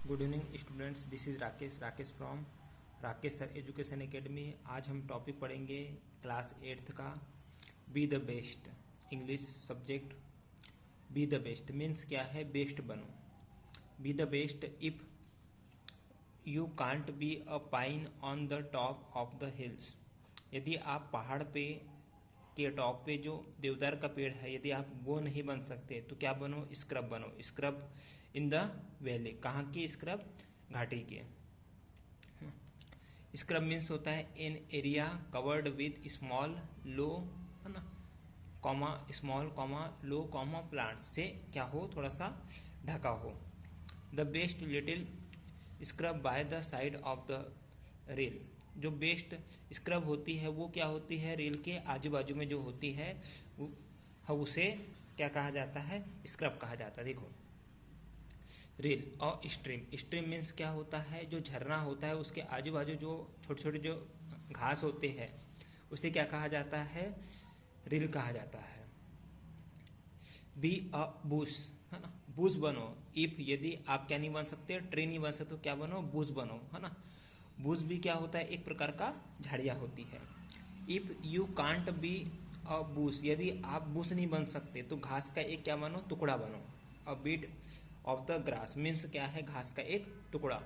Good evening students, this is Rakesh from Rakesh sir education academy. आज हम topic पढ़ेंगे class 8th का be the best English subject. Be the best means क्या है? Best बनो। Be the best if you can't be a pine on the top of the hills. यदि आप पहाड़ पे के टॉप पे जो देवदार का पेड़ है, यदि आप वो नहीं बन सकते तो क्या बनो? स्क्रब बनो। Scrub in the valley. कहाँ की स्क्रब? घाटी के। स्क्रब मीन्स होता है इन एरिया कवर्ड विद स्मॉल लो, है ना, कॉमा स्मॉल कॉमा लो कॉमा प्लांट से क्या हो? थोड़ा सा ढका हो। The best little scrub by the side of the rail. जो बेस्ट स्क्रब होती है वो क्या होती है? रेल के आजू बाजू में जो होती है वो उसे क्या कहा जाता है? स्क्रब कहा जाता है। देखो, रेल और स्ट्रीम। स्ट्रीम मीन्स क्या होता है? जो झरना होता है उसके आजू बाजू जो छोटे छोटे जो घास होते हैं उसे क्या कहा जाता है? रेल कहा जाता है। बी अ बूस, है ना, बूस बनो। इफ यदि आप क्या नहीं बन सकते? ट्री नहीं बन सकते तो क्या बनो? बूस बनो, है ना। बूस भी क्या होता है? एक प्रकार का झाड़ियाँ होती है। If you can't be a bush, यदि आप बूस नहीं बन सकते तो घास का एक क्या बनो? टुकड़ा बनो। A bead of the grass means क्या है? घास का एक टुकड़ा।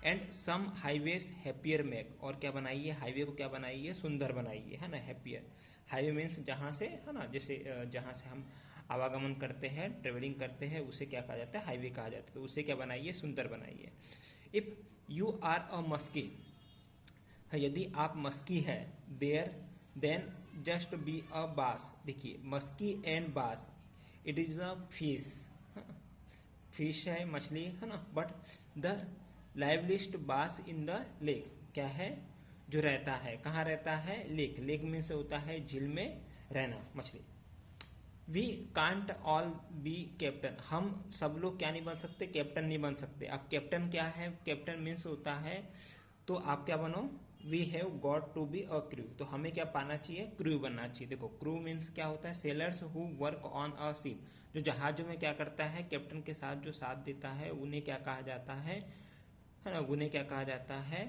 And some highways happier make, और क्या बनाइए? हाईवे को क्या बनाइए? सुंदर बनाइए, है ना। हैप्पियर हाईवे मीन्स जहाँ से, है ना, जैसे जहाँ से हम आवागमन करते हैं, ट्रेवलिंग करते हैं, उसे क्या कहा जाता है? हाईवे कहा जाता है। तो उसे क्या बनाइए? सुंदर बनाइए। If you are a musky, यदि आप मस्की है, देन जस्ट बी अ बास। देखिए, मस्की एंड बास, it is a fish. Fish है, मछली, है ना। बट द लाइवलिस्ट बास इन द लेक, क्या है? जो रहता है, कहाँ रहता है? लेक। लेक मीन्स होता है झील में रहना, मछली। We can't all be captain, हम सब लोग क्या नहीं बन सकते? कैप्टन नहीं बन सकते। अब कैप्टन क्या है? कैप्टन मीन्स होता है, तो आप क्या बनो? We have got to be a crew, तो हमें क्या पाना चाहिए? क्रू बनना चाहिए। देखो, क्रू मीन्स क्या होता है? Sellers who work on a ship, जो जहाजों में क्या करता है? कैप्टन के साथ जो साथ देता है उन्हें क्या कहा जाता है ना, उन्हें क्या कहा जाता है?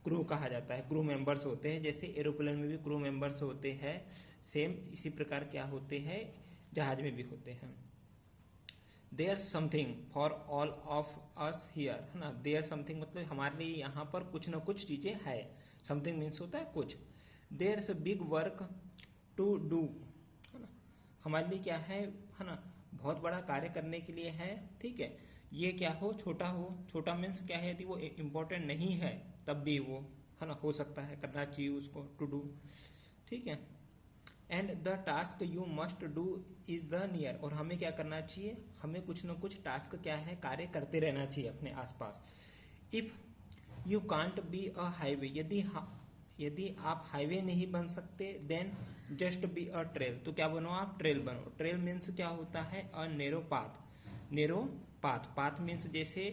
क्रू कहा जाता है। क्रू मेंबर्स होते हैं, जैसे एरोप्लेन में भी क्रू मेंबर्स होते हैं, सेम इसी प्रकार क्या होते हैं? जहाज में भी होते हैं। There something for all of us here, है ना। देयर समथिंग मतलब हमारे लिए यहाँ पर कुछ ना कुछ चीज़ें है। समथिंग मीन्स होता है कुछ। There is a big work to do, है ना। हमारे लिए क्या है ना, बहुत बड़ा कार्य करने के लिए है। ठीक है, ये क्या हो? छोटा हो। छोटा मीन्स क्या है? यदि वो इम्पोर्टेंट नहीं है तब भी वो, है ना, हो सकता है, करना चाहिए उसको, टू डू। ठीक है। And the task you must do is the near, और हमें क्या करना चाहिए? हमें कुछ ना कुछ टास्क क्या है? कार्य करते रहना चाहिए अपने आसपास। If you can't be a highway, यदि आप हाईवे नहीं बन सकते, then just be a trail, तो क्या बनो? आप ट्रेल बनो। ट्रेल मीन्स क्या होता है? A narrow path. Narrow path, path means जैसे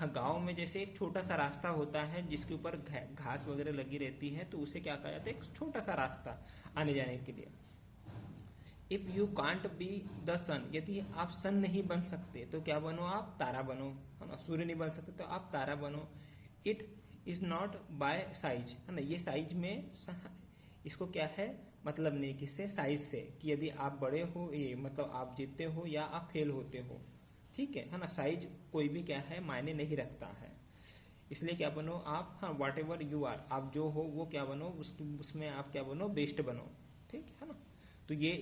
गांव में जैसे एक छोटा सा रास्ता होता है जिसके ऊपर घास वगैरह लगी रहती है, तो उसे क्या कहा जाता है? एक छोटा सा रास्ता आने जाने के लिए। If you can't be the sun, यदि आप सन नहीं बन सकते तो क्या बनो? आप तारा बनो, है ना। सूर्य नहीं बन सकते तो आप तारा बनो। It is not bye size, है ना। ये साइज में इसको क्या है? मतलब नहीं, किससे? साइज से, कि यदि आप बड़े हो, ये मतलब आप जीतते हो या आप फेल होते हो। ठीक है ना। साइज कोई भी क्या है? मायने नहीं रखता है। इसलिए क्या बनो आप? हाँ, वाट एवर यू आर, आप जो हो वो क्या बनो? उसमें आप क्या बनो? बेस्ट बनो। ठीक है ना। तो ये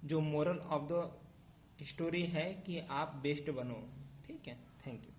जो मोरल ऑफ द स्टोरी है कि आप बेस्ट बनो। ठीक है, थैंक यू।